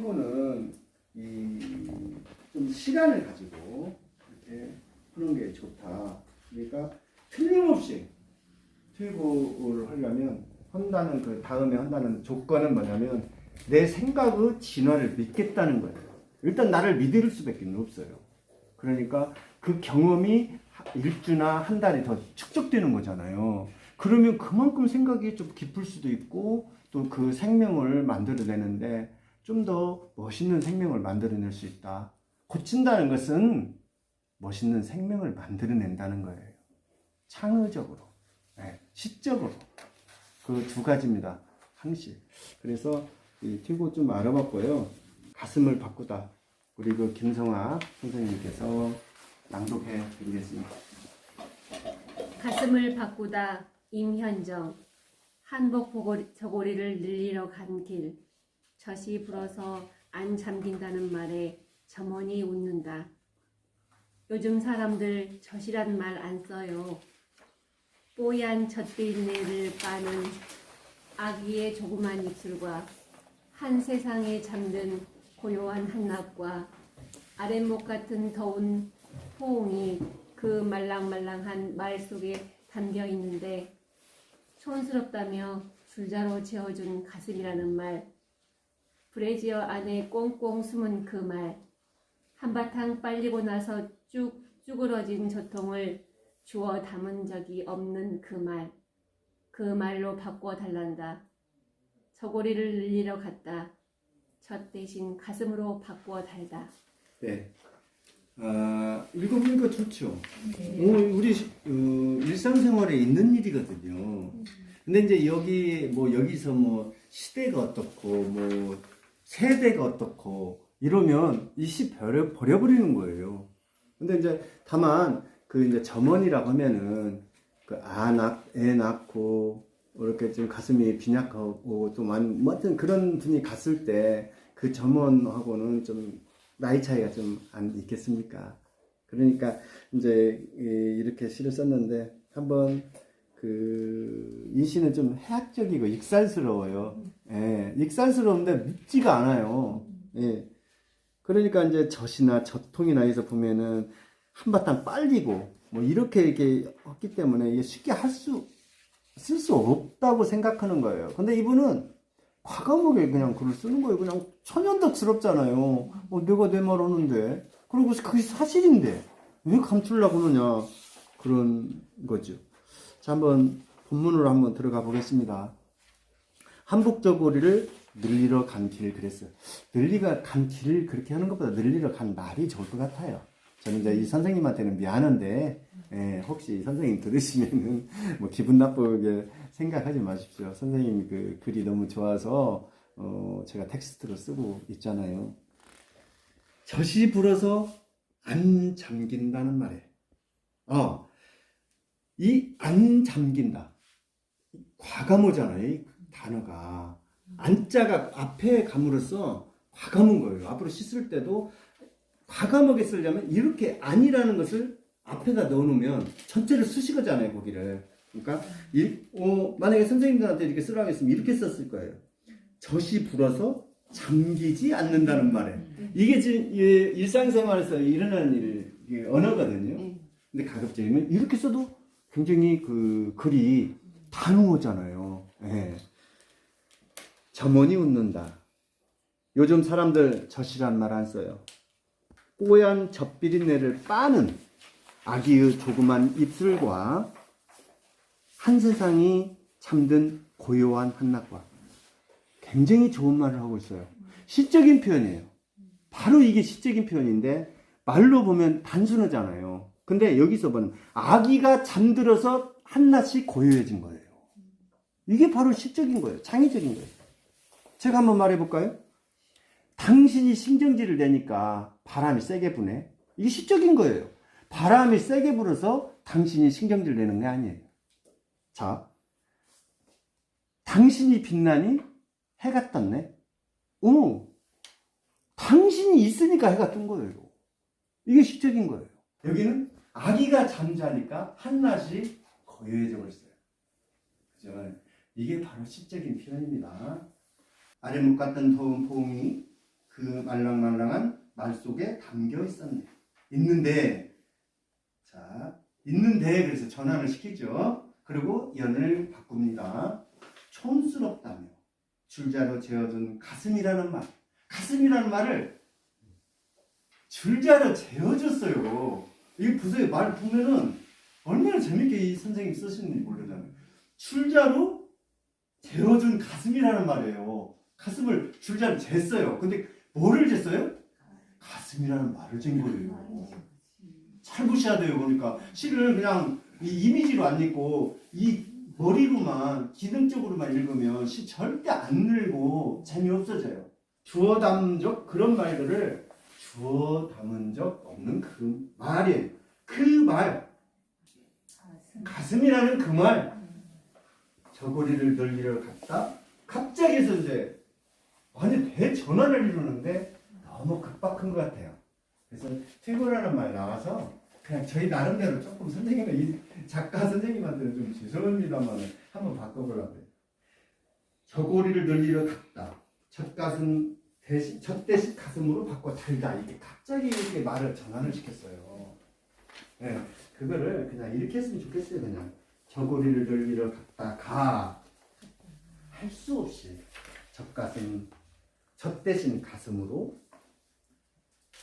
퇴고는 좀 시간을 가지고 이렇게 푸는 게 좋다. 그러니까 틀림없이 퇴고를 하려면 한다는 그 다음에 한다는 조건은 뭐냐면 내 생각의 진화를 믿겠다는 거예요. 일단 나를 믿을 수밖에 없어요. 그러니까 그 경험이 일주나 한 달이 더 축적되는 거잖아요. 그러면 그만큼 생각이 좀 깊을 수도 있고 또 그 생명을 만들어내는데 좀 더 멋있는 생명을 만들어낼 수 있다. 고친다는 것은 멋있는 생명을 만들어낸다는 거예요. 창의적으로, 네, 시적으로. 그 두 가지입니다. 항시. 그래서 이 튀고 좀 알아봤고요. 가슴을 바꾸다. 우리 그 김성아 선생님께서 낭독해 드리겠습니다. 가슴을 바꾸다 임현정. 한복 저고리를 늘리러 간 길. 젖이 불어서 안 잠긴다는 말에 점원이 웃는다. 요즘 사람들 젖이란 말 안 써요. 뽀얀 젖비린내를 빠는 아기의 조그만 입술과 한 세상에 잠든 고요한 한낮과 아랫목 같은 더운 포옹이 그 말랑말랑한 말 속에 담겨 있는데 촌스럽다며 줄자로 재어준 가슴이라는 말, 브래지어 안에 꽁꽁 숨은 그 말, 한바탕 빨리고 나서 쭉 쭈그러진 저통을 주워 담은 적이 없는 그 말, 그 말로 바꿔달란다. 저고리를 늘리러 갔다. 젖 대신 가슴으로 바꾸어 달다. 네. 읽어보니까 좋죠. 우리 일상생활에 있는 일이거든요. 근데 이제 여기서 시대가 어떻고, 세대가 어떻고, 이러면 이 시 버려버리는 거예요. 근데 이제 다만, 이제 점원이라고 하면은, 애 낳고, 이렇게 좀 가슴이 빈약하고, 또 어떤 그런 분이 갔을 때, 그 점원하고는 좀, 나이 차이가 좀 안 있겠습니까? 그러니까 이제 이렇게 시를 썼는데 한번 이 시는 좀 해학적이고 익살스러워요. 예, 익살스러운데 묻지가 않아요. 예. 그러니까 이제 젖이나 젖통이나 해서 보면은 한바탕 빨리고 이렇게 했기 때문에 이게 쉽게 쓸 수 없다고 생각하는 거예요. 근데 이분은 과감하게 그냥 글을 쓰는 거예요. 그냥 천연덕스럽잖아요. 내가 내 말 하는데. 그리고 그게 사실인데. 왜 감추려고 그러냐. 그런 거죠. 자, 본문으로 한번 들어가 보겠습니다. 한복 저고리를 늘리러 간 길 그랬어요. 늘리러 간 길을 그렇게 하는 것보다 늘리러 간 말이 좋을 것 같아요. 저는 이제 이 선생님한테는 미안한데, 혹시 선생님 들으시면은, 기분 나쁘게 생각하지 마십시오. 선생님이 그 글이 너무 좋아서, 제가 텍스트로 쓰고 있잖아요. 젖이 불어서 안 잠긴다는 말에, 이 안 잠긴다. 과감하잖아요, 이 단어가. 안자가 앞에 감으로써 과감한 거예요. 앞으로 씻을 때도 과감하게 쓰려면 이렇게 아니라는 것을 앞에다 넣어놓으면 전체를 수식하잖아요, 거기를. 그러니까 만약에 선생님들한테 이렇게 쓰라고 했으면 이렇게 썼을 거예요. 젖이 불어서 잠기지 않는다는 말에. 이게 지금 일상생활에서 일어나는 언어거든요. 근데 가급적이면 이렇게 써도 굉장히 글이 단호하잖아요. 예. 점원이 웃는다. 요즘 사람들 젖이란 말 안 써요. 뽀얀 젖비린내를 빠는 아기의 조그만 입술과 한 세상이 잠든 고요한 한낮과. 굉장히 좋은 말을 하고 있어요. 시적인 표현이에요. 바로 이게 시적인 표현인데 말로 보면 단순하잖아요. 근데 여기서 보면 아기가 잠들어서 한낮이 고요해진 거예요. 이게 바로 시적인 거예요. 창의적인 거예요. 제가 한번 말해볼까요? 당신이 신경질을 내니까 바람이 세게 부네. 이게 시적인 거예요. 바람이 세게 불어서 당신이 신경질 내는 게 아니에요. 자, 당신이 빛나니 해가 떴네. 당신이 있으니까 해가 뜬 거예요. 이게 시적인 거예요. 여기는 아기가 잠자니까 한낮이 고요해져 버렸어요. 그죠? 이게 바로 시적인 표현입니다. 아랫목 같은 더운 포옹이 그 말랑말랑한 말 속에 담겨 있었네. 있는데, 자, 있는데 그래서 전환을 시키죠. 그리고 연을 바꿉니다. 촌스럽다며 줄자로 재어둔 가슴이라는 말. 가슴이라는 말을 줄자로 재어줬어요. 이거 보세요. 말 보면은 얼마나 재밌게 이 선생님이 쓰시는지 모르잖아요. 줄자로 재어준 가슴이라는 말이에요. 가슴을 줄자로 쟀어요. 근데 뭐를 쟀어요? 가슴이라는 말을 잰 거예요. 잘 보셔야 돼요. 그러니까 시를 그냥 이 이미지로 안 읽고 이 머리로만 기능적으로만 읽으면 시 절대 안 늘고 재미없어져요. 주어 담은 적 그런 말들을 주어 담은 적 없는 그 말이에요. 그 말, 가슴이라는 그 말, 저고리를 늘리러 갔다. 갑자기 해서 이제 완전 대전환을 이루는데 너무 급박한 것 같아요. 그래서 퇴고라는 말 나와서 그냥 저희 나름대로 조금 선생님은 이 작가 선생님한테는 좀 죄송합니다만 한번 바꿔보려고 해요. 저고리를 늘리러 갔다. 첫 대신 가슴으로 바꿔 달다. 이게 갑자기 이렇게 말을 전환을 시켰어요. 네, 그거를 그냥 이렇게 했으면 좋겠어요. 그냥 저고리를 늘리러 갔다. 할 수 없이 첫 대신 가슴으로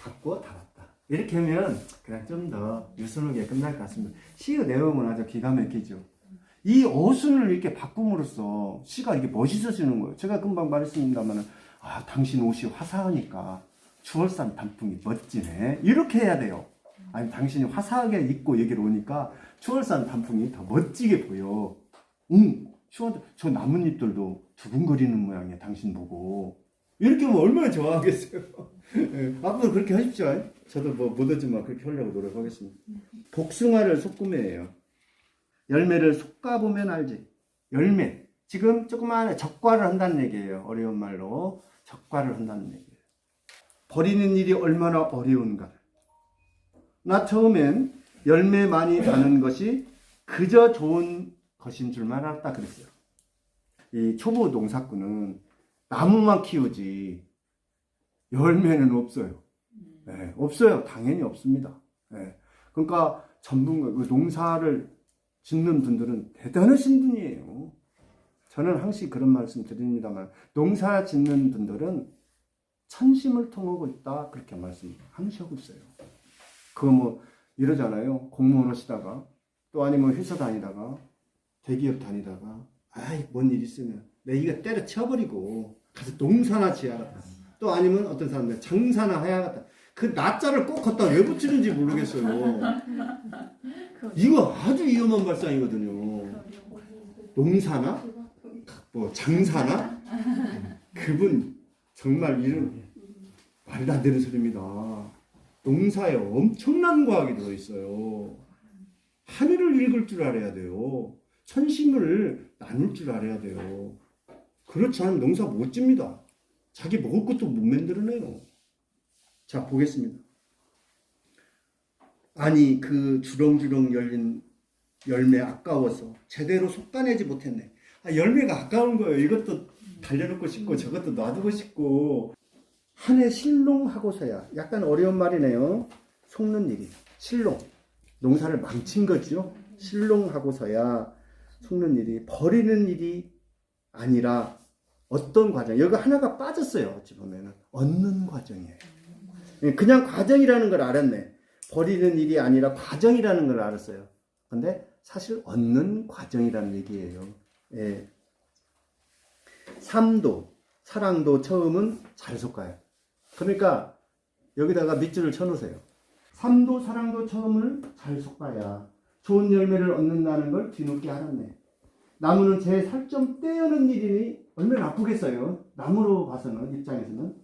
바꿔 달았다. 이렇게 하면 그냥 좀 더 유순하게 끝날 것 같습니다. 시의 내용은 아주 기가 막히죠. 이 어순을 이렇게 바꿈으로써 시가 이렇게 멋있어지는 거예요. 제가 금방 말했습니다만, 당신 옷이 화사하니까 추월산 단풍이 멋지네. 이렇게 해야 돼요. 아니, 당신이 화사하게 입고 여기로 오니까 추월산 단풍이 더 멋지게 보여. 저 나뭇잎들도 두근거리는 모양이야. 당신 보고. 이렇게 하면 얼마나 좋아하겠어요. 네, 앞으로 그렇게 하십시오. 저도 뭐 못하지만 그렇게 하려고 노력하겠습니다. 복숭아를 솎음해요. 열매를 솎아보면 알지. 열매. 지금 조그마한 적과를 한다는 얘기예요. 어려운 말로. 적과를 한다는 얘기예요. 버리는 일이 얼마나 어려운가. 나 처음엔 열매 많이 나는 것이 그저 좋은 것인 줄만 알았다 그랬어요. 이 초보 농사꾼은 나무만 키우지 열매는 없어요. 네, 없어요. 당연히 없습니다. 네. 그러니까 전문가, 농사를 짓는 분들은 대단하신 분이에요. 저는 항상 그런 말씀 드립니다만, 농사 짓는 분들은 천심을 통하고 있다. 그렇게 말씀 항상 하고 있어요. 그거 뭐 이러잖아요. 공무원 하시다가 또 아니면 회사 다니다가 대기업 다니다가 뭔 일 있으면 내 이거 때려쳐버리고 가서 농사나 지어야겠다. 또 아니면 어떤 사람들 장사나 해야겠다. 그 나자를 꼭 갖다 왜 붙이는지 모르겠어요. 이거 아주 위험한 발상이거든요. 농사나 뭐 장사나 그분 정말 이런 말도 안 되는 소리입니다. 농사에 엄청난 과학이 들어있어요. 하늘을 읽을 줄 알아야 돼요. 천심을 나눌 줄 알아야 돼요. 그렇지 않으면 농사 못 집니다. 자기 먹을 것도 못 만들어내요. 자, 보겠습니다. 아니, 그 주렁주렁 열린 열매 아까워서 제대로 솎아내지 못했네. 열매가 아까운 거예요. 이것도 달려놓고 싶고 저것도 놔두고 싶고. 한 해 실롱하고서야. 약간 어려운 말이네요. 속는 일이. 실롱. 농사를 망친 거죠. 실롱하고서야 속는 일이. 버리는 일이 아니라 어떤 과정. 여기 하나가 빠졌어요. 어찌 보면은. 얻는 과정이에요. 그냥 과정이라는 걸 알았네. 버리는 일이 아니라 과정이라는 걸 알았어요. 근데 사실 얻는 과정이라는 얘기예요. 예. 삶도, 사랑도 처음은 잘 솎아요. 그러니까 여기다가 밑줄을 쳐놓으세요. 삶도 사랑도 처음을 잘 솎아야 좋은 열매를 얻는다는 걸 뒤늦게 알았네. 나무는 제 살점 떼어는 일이니 얼마나 아프겠어요. 나무로 봐서는, 입장에서는.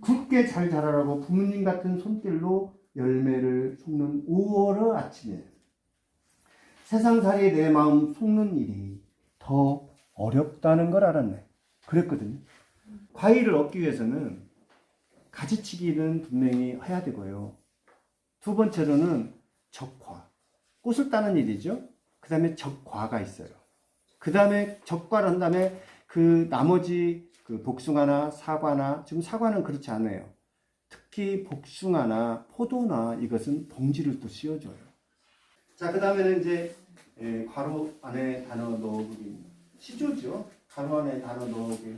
굵게 잘 자라라고 부모님 같은 손길로 열매를 솎는 5월의 아침이에요. 세상살이에 내 마음 솎는 일이 더 어렵다는 걸 알았네. 그랬거든요. 과일을 얻기 위해서는 가지치기는 분명히 해야 되고요. 두 번째로는 적과. 꽃을 따는 일이죠. 그 다음에 적과가 있어요. 그 다음에 적과를 한 다음에 그 나머지 그 복숭아나 사과나, 지금 사과는 그렇지 않아요. 특히 복숭아나 포도나 이것은 봉지를 또 씌워줘요. 자, 그 다음에는 이제 괄호 안에 단어 넣어보기. 시조죠. 괄호 안에 단어 넣어보기.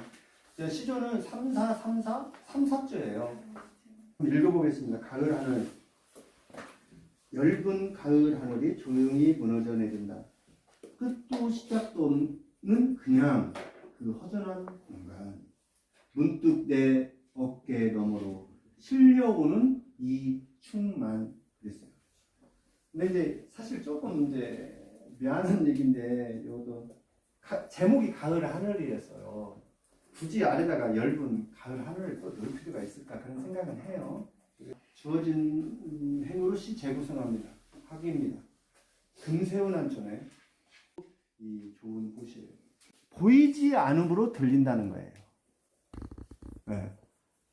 시조는 3, 4, 3, 4, 3, 4조예요. 읽어보겠습니다. 가을 하늘. 엷은 가을 하늘이 조용히 무너져 내린다. 끝도 시작도 없는 그냥 그 허전한 공간. 문득 내 어깨 너머로 실려오는 이 충만. 그랬어요. 근데 이제 사실 조금 이제 미안한 얘기인데 이것도 제목이 가을 하늘이었어요. 굳이 안에다가 엷은 가을 하늘을 또 넣을 필요가 있을까 그런 생각은 해요. 주어진 행으로 시 재구성합니다. 학입니다. 금세운한촌에 이 좋은 곳이에요. 보이지 않음으로 들린다는 거예요. 네.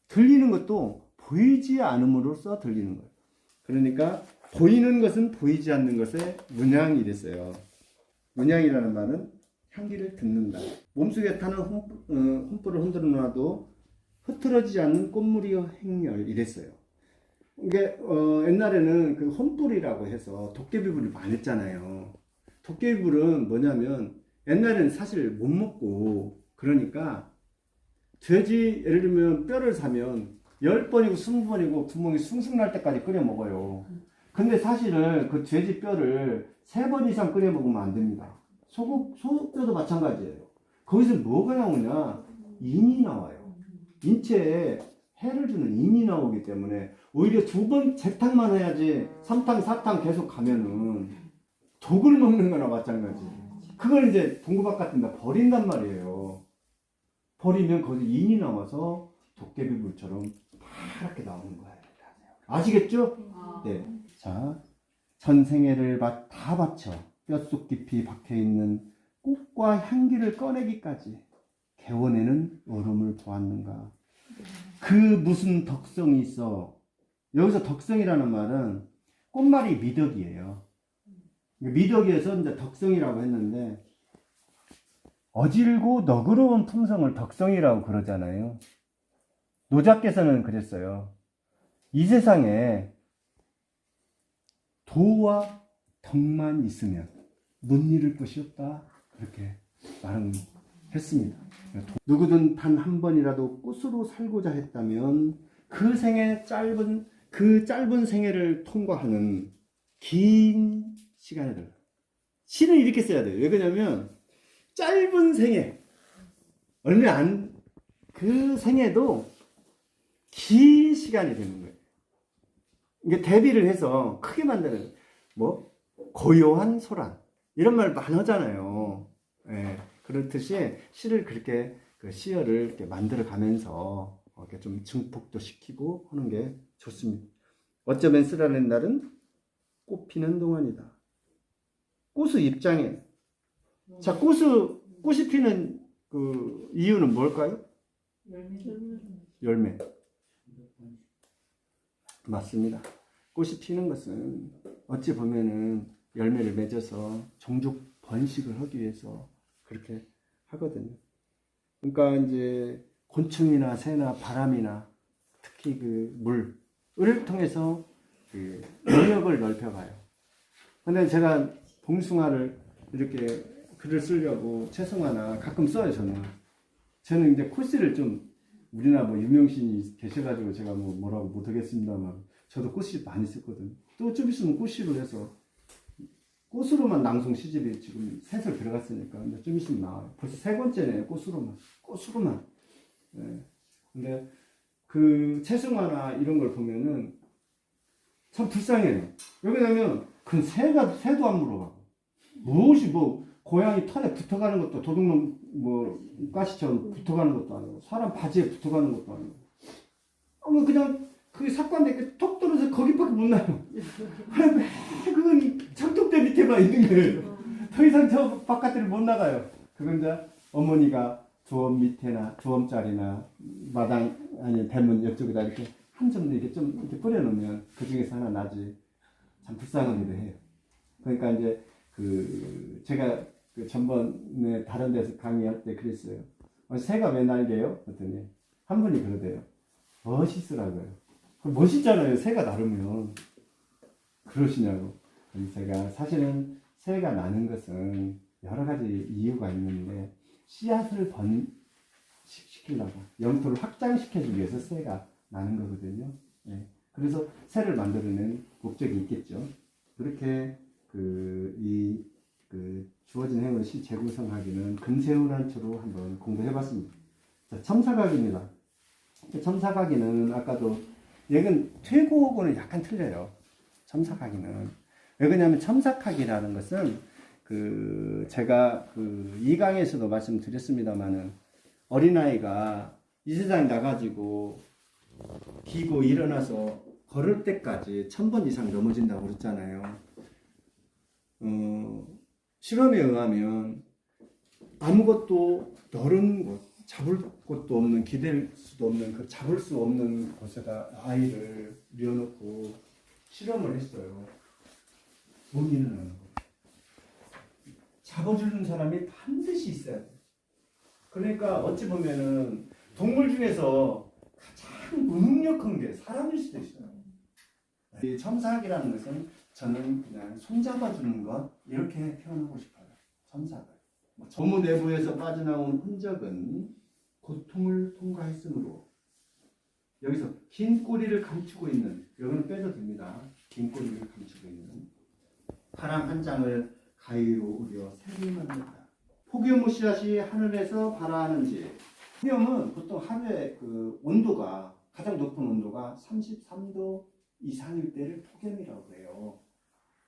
들리는 것도 보이지 않음으로써 들리는 거예요. 그러니까 보이는 것은 보이지 않는 것의 문양이 됐어요. 문양이라는 말은 향기를 듣는다. 몸속에 타는 홈불을 흔들어 놔도 흐트러지지 않는 꽃무리의 행렬 이랬어요. 이게 옛날에는 그 홈불이라고 해서 도깨비불을 많이 했잖아요. 도깨비불은 뭐냐면 옛날에는 사실 못 먹고 그러니까 돼지 예를 들면 뼈를 사면 10번이고 20번이고 구멍이 숭숭 날 때까지 끓여 먹어요. 근데 사실은 그 돼지 뼈를 3번 이상 끓여 먹으면 안 됩니다. 소뼈도 마찬가지예요. 거기서 뭐가 나오냐? 인이 나와요. 인체에 해를 주는 인이 나오기 때문에 오히려 2번 재탕만 해야지 3탕, 4탕 계속 가면은 독을 먹는 거나 마찬가지. 그걸 이제 동구박 같은 데 버린단 말이에요. 버리면 거기서 인이 나와서 도깨비불처럼 파랗게 나오는 거예요. 아시겠죠? 네. 자, 전생애를 다 바쳐 뼛속 깊이 박혀있는 꽃과 향기를 꺼내기까지 개원에는 얼음을 보았는가. 그 무슨 덕성이 있어. 여기서 덕성이라는 말은 꽃말이 미덕이에요. 미덕에서 이제 덕성이라고 했는데 어질고 너그러운 품성을 덕성이라고 그러잖아요. 노자께서는 그랬어요. 이 세상에 도와 덕만 있으면 못 이룰 것이 없다. 그렇게 말했습니다. 누구든 단 한 번이라도 꽃으로 살고자 했다면 그 짧은 생애를 통과하는 긴 시간이 들어요. 시는 이렇게 써야 돼요. 왜 그러냐면 짧은 생애 그 생애도 긴 시간이 되는 거예요. 이게 대비를 해서 크게 만드는 고요한 소란 이런 말 많이 하잖아요. 예, 그렇듯이 시를 그렇게 시어를 이렇게 만들어 가면서 이렇게 좀 증폭도 시키고 하는 게 좋습니다. 어쩌면 쓰라는 날은 꽃 피는 동안이다. 꽃의 입장에 자 꽃이 피는 그 이유는 뭘까요? 열매. 맞습니다. 꽃이 피는 것은 어찌 보면은 열매를 맺어서 종족 번식을 하기 위해서 그렇게 하거든요. 그러니까 이제 곤충이나 새나 바람이나 특히 그 물을 통해서 그 영역을 넓혀가요. 근데 제가 봉숭아를 이렇게 글을 쓰려고 채송화나 가끔 써요, 저는 이제 코시를 좀 우리나라 유명신이 계셔가지고 제가 뭐라고 못하겠습니다만 저도 꽃시 많이 썼거든요. 또 좀 있으면 꽃시로 해서 꽃으로만 낭송 시집이 지금 3설 들어갔으니까 근데 좀 있으면 나와요. 벌써 3번째네요. 꽃으로만. 네. 근데 그 채송화나 이런 걸 보면은 참 불쌍해요. 왜냐면 그 새도 안 물어가고 무엇이 고양이 털에 붙어가는 것도 도둑놈 가시처럼 붙어가는 것도 아니고 사람 바지에 붙어가는 것도 아니고 그냥 그 삭관대 이렇게 톡 떨어져서 거기밖에 못 나요. 왜 그건 창독대 밑에만 있는 거예요. 더 이상 저 바깥을 못 나가요. 그건 이제 어머니가 두엄 밑에나 두엄짜리나 마당 아니 대문 옆쪽에다 이렇게 한 점도 이렇게 좀 이렇게 뿌려놓으면 그 중에서 하나 나지. 참 불쌍하기도 해요. 그러니까 이제 제가 전번에 다른 데서 강의할 때 그랬어요. 새가 왜 날개요? 그랬더니 한 분이 그러대요. 멋있으라고요. 멋있잖아요. 새가 나르면. 그러시냐고. 제가 사실은 새가 나는 것은 여러 가지 이유가 있는데 씨앗을 번식시키려고 영토를 확장시켜주기 위해서 새가 나는 거거든요. 네. 그래서 새를 만들어낸 목적이 있겠죠. 그렇게 주어진 행운을 시 재구성하기는 근세운한초로 한번 공부해봤습니다. 자, 첨사각입니다. 첨사각이는 아까도 얘는 퇴고하고는 약간 틀려요. 첨사각이는 왜 그러냐면 첨사각이라는 것은 제가 2강에서도 말씀드렸습니다만은 어린아이가 이 세상에 나가지고 기고 일어나서 걸을 때까지 1000번 이상 넘어진다고 그랬잖아요. 실험에 의하면 아무것도 너른 곳, 잡을 곳도 없는, 기댈 수도 없는, 잡을 수 없는 곳에다 아이를 뉘어놓고 실험을 했어요. 몸이 일어나는 거. 잡아주는 사람이 반드시 있어야 돼. 그러니까 어찌 보면은 동물 중에서 가장 무능력한 게 사람일 수도 있어요. 이 첨삭이라는 것은 저는 그냥 손잡아주는 것 이렇게 표현하고 싶어요. 첨삭을. 고무 내부에서 빠져나온 흔적은 고통을 통과했으므로 여기서 긴 꼬리를 감추고 있는, 여기는 빼도 됩니다. 긴 꼬리를 감추고 있는 파랑 한 장을 가위로 우려 새를 만든다. 폭염 씨앗이 하늘에서 발아하는지. 폭염은 보통 하루에 온도가 가장 높은 온도가 33도 이상일 때를 폭염이라고 해요.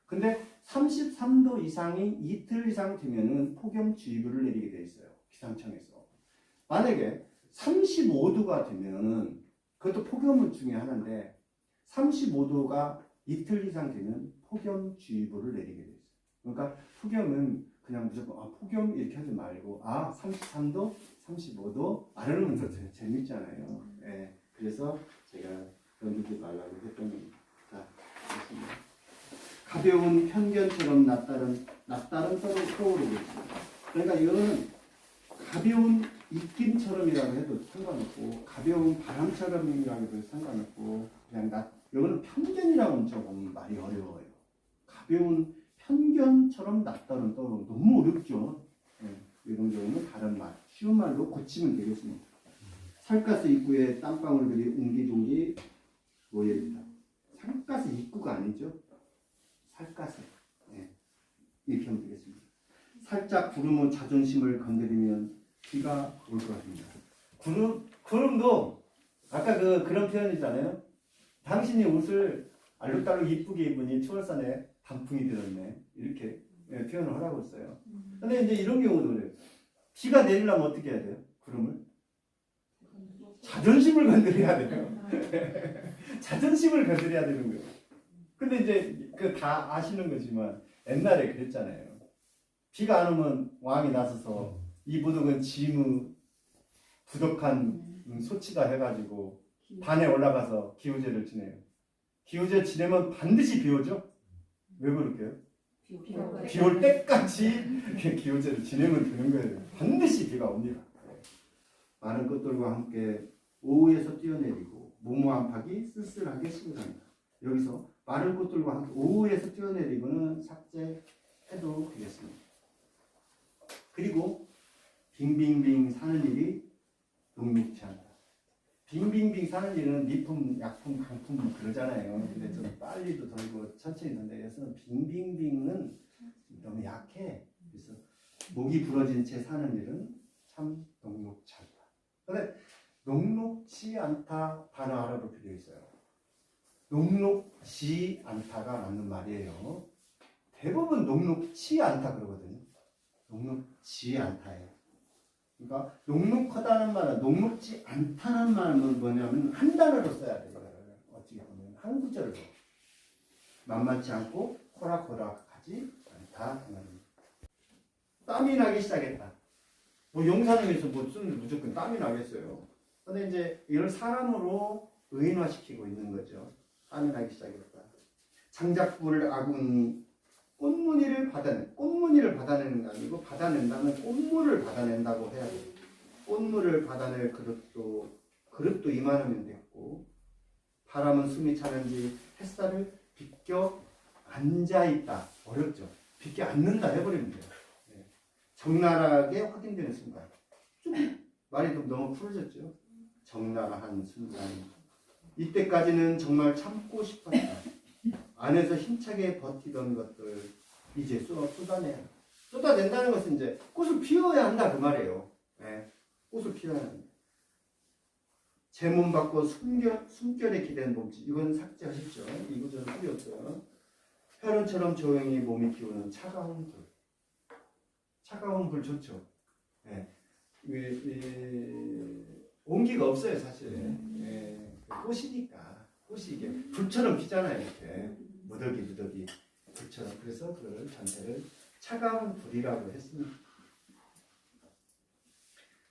근데 33도 이상이 이틀 이상 되면은 폭염주의보를 내리게 돼 있어요. 기상청에서. 만약에 35도가 되면은 그것도 폭염 중에 하나인데 35도가 이틀 이상 되면 폭염주의보를 내리게 돼 있어요. 그러니까 폭염은 그냥 무조건 폭염 이렇게 하지 말고 33도, 35도 말하는 더 재밌잖아요. 네, 그래서 제가 넘기지 말라고 했던 겁니다. 자, 됐습니다. 가벼운 편견처럼 낯다른 떠오르고 있습니다. 그러니까 이거는 가벼운 입김처럼이라고 해도 상관없고 가벼운 바람처럼이라고 해도 상관없고 그냥 이거는 편견이라고 조금 말이 어려워요. 가벼운 편견처럼 낯다른 떠오르고 너무 어렵죠. 네, 이런 경우는 다른 말, 쉬운 말로 고치면 되겠습니다. 살가스 입구에 땀방울 들이 옹기종기 모여있다. 살가스 입구가 아니죠. 살가스. 네. 이렇게 하면 되겠습니다. 살짝 구름은 자존심을 건드리면 비가 올 것 같습니다. 구름도 아까 그런 표현이잖아요. 당신이 옷을 알록달록 이쁘게 입으니 추월산에 단풍이 들었네. 이렇게 표현을 하라고 했어요. 근데 이제 이런 경우도 그래요. 비가 내리려면 어떻게 해야 돼요? 구름을? 자존심을 건드려야 돼요. 자존심을 건드려야 되는 거예요. 근데 이제 다 아시는 거지만 옛날에 그랬잖아요. 비가 안 오면 왕이 나서서 이 부덕은 짐의 부덕한 소치다 해가지고 단에 올라가서 기우제를 지내요. 기우제 지내면 반드시 비 오죠? 왜 그럴게요? 비 올 때까지 기우제를 지내면 되는 거예요. 반드시 비가 옵니다. 많은 것들과 함께 오후에서 뛰어내리고 무모한 파기 쓸쓸하게 시그합니다. 여기서 많은 꽃들과 함께 오후에서 뛰어내리고는 삭제해도 되겠습니다. 그리고 빙빙빙 사는 일이 녹록치 않다. 빙빙빙 사는 일은 미품, 약품, 강품 그러잖아요. 근데 좀 빨리도 돌고 천천히 돈다. 여기서는 빙빙빙은 너무 약해. 그래서 목이 부러진 채 사는 일은 참 녹록치 않다. 근데 녹록치 않다 단어 알아볼 필요 있어요. 녹록지 않다가 맞는 말이에요. 대부분 녹록치 않다 그러거든요. 녹록지 않다예요. 그러니까 녹록하다는 말은 녹록지 않다는 말은 뭐냐면 한 단어로 써야 돼요. 어떻게 보면 한 구절로. 만만치 않고 호락호락하지 않다. 땀이 나기 시작했다. 뭐 용산에서 뭐 쓰는데 무조건 땀이 나겠어요. 근데 이제 이걸 사람으로 의인화시키고 있는 거죠. 땀이 나기 시작했다. 장작불을 아궁이 꽃무늬를 꽃무늬를 받아내는 게 아니고 받아낸다면 꽃물을 받아낸다고 해야 돼요. 꽃물을 받아낼 그릇도 이만하면 됐고 바람은 숨이 차는지 햇살을 비껴 앉아있다. 어렵죠. 비껴 앉는다 해버리면 돼요. 네. 적나라하게 확인되는 순간. 말이 좀 너무 풀어졌죠. 적나라한 순간. 이때까지는 정말 참고 싶었다. 안에서 힘차게 버티던 것들 이제 쏟아내야. 쏟아낸다는 것은 이제 꽃을 피워야 한다 그 말이에요. 네. 꽃을 피워야 한다. 제 몸 밖고 숨결에 기댄 몸짓. 이건 삭제하셨죠. 이거 저는 뿌렸어요. 혈흔처럼 조용히 몸이 기우는 차가운 불. 차가운 불 좋죠. 네. 온기가 없어요 사실. 네. 꽃이니까. 꽃이 이게 불처럼 피잖아요. 이렇게. 무더기 불처럼. 그래서 그걸 전체를 차가운 불이라고 했습니다.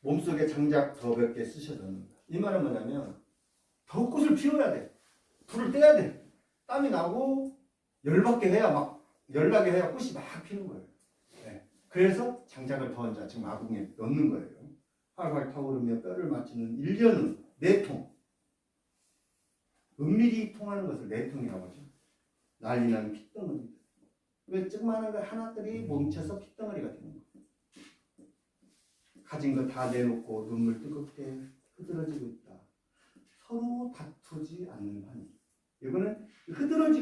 몸속에 장작 더 몇 개 쓰셔야 합니다. 이 말은 뭐냐면 더 꽃을 피워야 돼. 불을 떼야 돼. 땀이 나고 열받게 해야 열나게 해야 꽃이 막 피는 거예요. 네. 그래서 장작을 더 이제 지금 아궁이에 넣는 거예요. 활활 타오르며 뼈를 맞추는 일년은 4통. 은밀히 통하는 것을 4통이라고 하죠. 난리나는 핏덩어리. 왜 조그마한 거 하나들이 뭉쳐서 핏덩어리가 되는 거예요. 가진 거 다 내놓고 눈물 뜨겁게 흐드러지고 있다. 서로 다투지 않는 환희. 이거는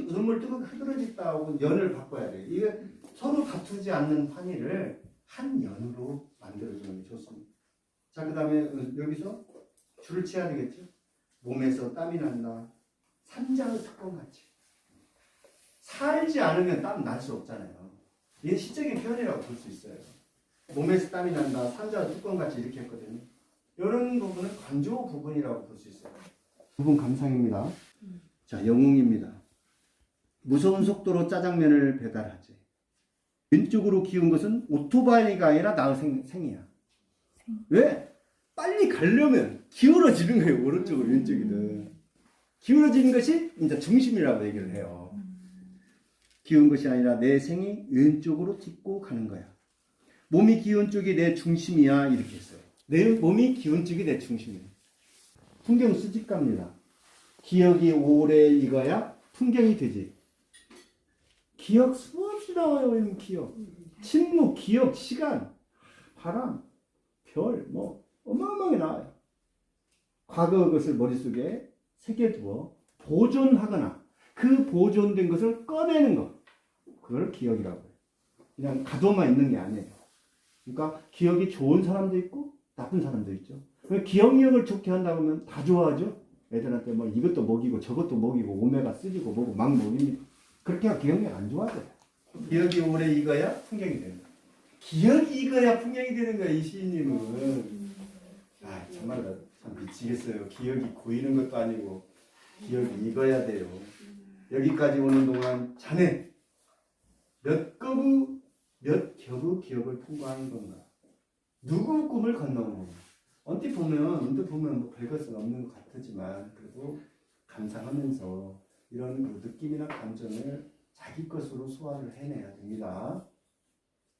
눈물 뜨겁게 흐드러졌다고 연을 바꿔야 돼요. 이게 서로 다투지 않는 환희를 한 연으로 만들어주는 게 좋습니다. 자, 그 다음에 여기서 줄을 쳐야 되겠죠. 몸에서 땀이 난다. 산자의 특권같이. 살지 않으면 땀 날 수 없잖아요. 이게 시적인 표현이라고 볼 수 있어요. 몸에서 땀이 난다. 산자의 특권같이 이렇게 했거든요. 이런 부분은 관조 부분이라고 볼 수 있어요. 부분 감상입니다. 자, 영웅입니다. 무서운 속도로 짜장면을 배달하지. 왼쪽으로 기운 것은 오토바이가 아니라 나의 생이야. 왜? 빨리 가려면 기울어지는 거예요. 오른쪽으로 왼쪽이든. 기울어지는 것이 이제 중심이라고 얘기를 해요. 기운 것이 아니라 내 생이 왼쪽으로 딛고 가는 거야. 몸이 기운 쪽이 내 중심이야. 이렇게 했어요. 내 몸이 기운 쪽이 내 중심이에요. 풍경 수집가입니다. 기억이 오래 익어야 풍경이 되지. 기억 수없이 나와요. 기억. 침묵, 기억, 시간, 바람, 별, 어마어마하게 나와요. 과거 것을 머릿속에 새겨두어 보존하거나 그 보존된 것을 꺼내는 것. 그걸 기억이라고 해요. 그냥 가둬만 있는 게 아니에요. 그러니까 기억이 좋은 사람도 있고 나쁜 사람도 있죠. 기억력을 좋게 한다고 하면 다 좋아하죠. 애들한테 이것도 먹이고 저것도 먹이고 오메가 3고 뭐고 막 먹입니다. 그렇게 하면 기억력 안 좋아져요. 기억이 오래 익어야 풍경이 되는 거예요. 기억이 익어야 풍경이 되는 거예요. 이 시인님은. 정말 참 미치겠어요. 기억이 고이는 것도 아니고 기억이 익어야 돼요. 여기까지 오는 동안 자네 몇 겹의 기억을 통과하는 건가? 누구 꿈을 건너온 건가? 언뜻 보면 별것은 없는 것 같지만 그래도 감상하면서 이런 그 느낌이나 감정을 자기 것으로 소화를 해내야 됩니다.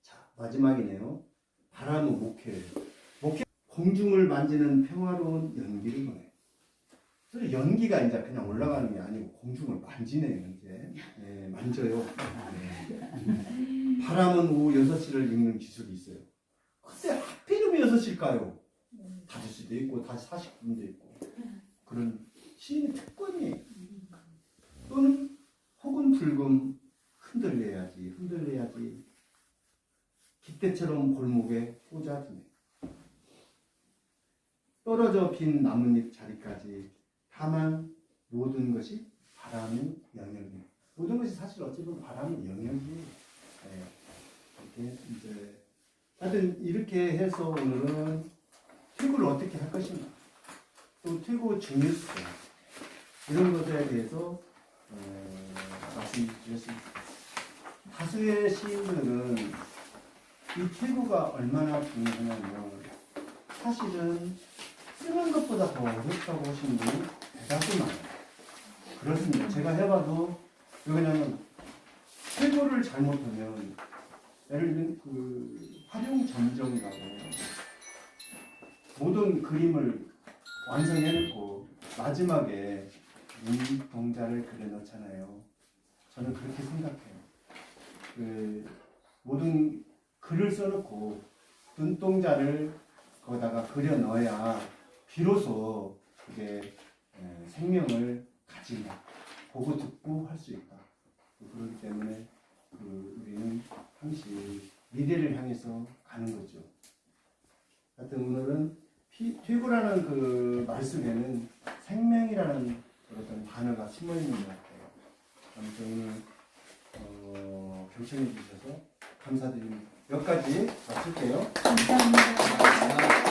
자, 마지막이네요. 바람은 목회예요. 공중을 만지는 평화로운 연기를 보내. 그래서 연기가 이제 그냥 올라가는 게 아니고 공중을 만지네요. 이제 만져요. 바람은 오후 6시를 읽는 기술이 있어요. 근데 하필이면 6시일까요? 5시도 있고 40분도 있고 그런 시인의 특권이에요. 또는 혹은 불금 흔들려야지 깃대처럼 골목에 꽂아두네. 떨어져 빈 나뭇잎 자리까지 다만 모든 것이 바람의 영역이에요. 모든 것이 사실 어찌 보면 바람의 영역이에요. 이렇게 이제 하여튼 이렇게 해서 오늘은 퇴고를 어떻게 할 것인가, 또 퇴고 중요성 이런 것에 대해서 말씀드렸습니다. 다수의 시인들은 이 퇴고가 얼마나 중요하냐면 사실은 쓰는 것보다 더 어렵다고 하시는 분이 대다수 많아요. 그렇습니다. 제가 해봐도 왜냐면 퇴고를 잘못하면 예를 들면 그 활용 점정이라고 모든 그림을 완성해놓고 마지막에 눈동자를 그려 넣잖아요. 저는 그렇게 생각해요. 그 모든 글을 써놓고 눈동자를 거기다가 그려 넣어야 비로소 그게 생명을 가진다. 보고 듣고 할 수 있다. 그렇기 때문에 우리는 항시 미래를 향해서 가는 거죠. 하여튼 오늘은 퇴고라는 그 말 속에는 생명이라는 어떤 단어가 숨어 있는 것 같아요. 아무튼 오늘 경청해 주셔서 감사드립니다. 몇 가지 맞출게요. 감사합니다.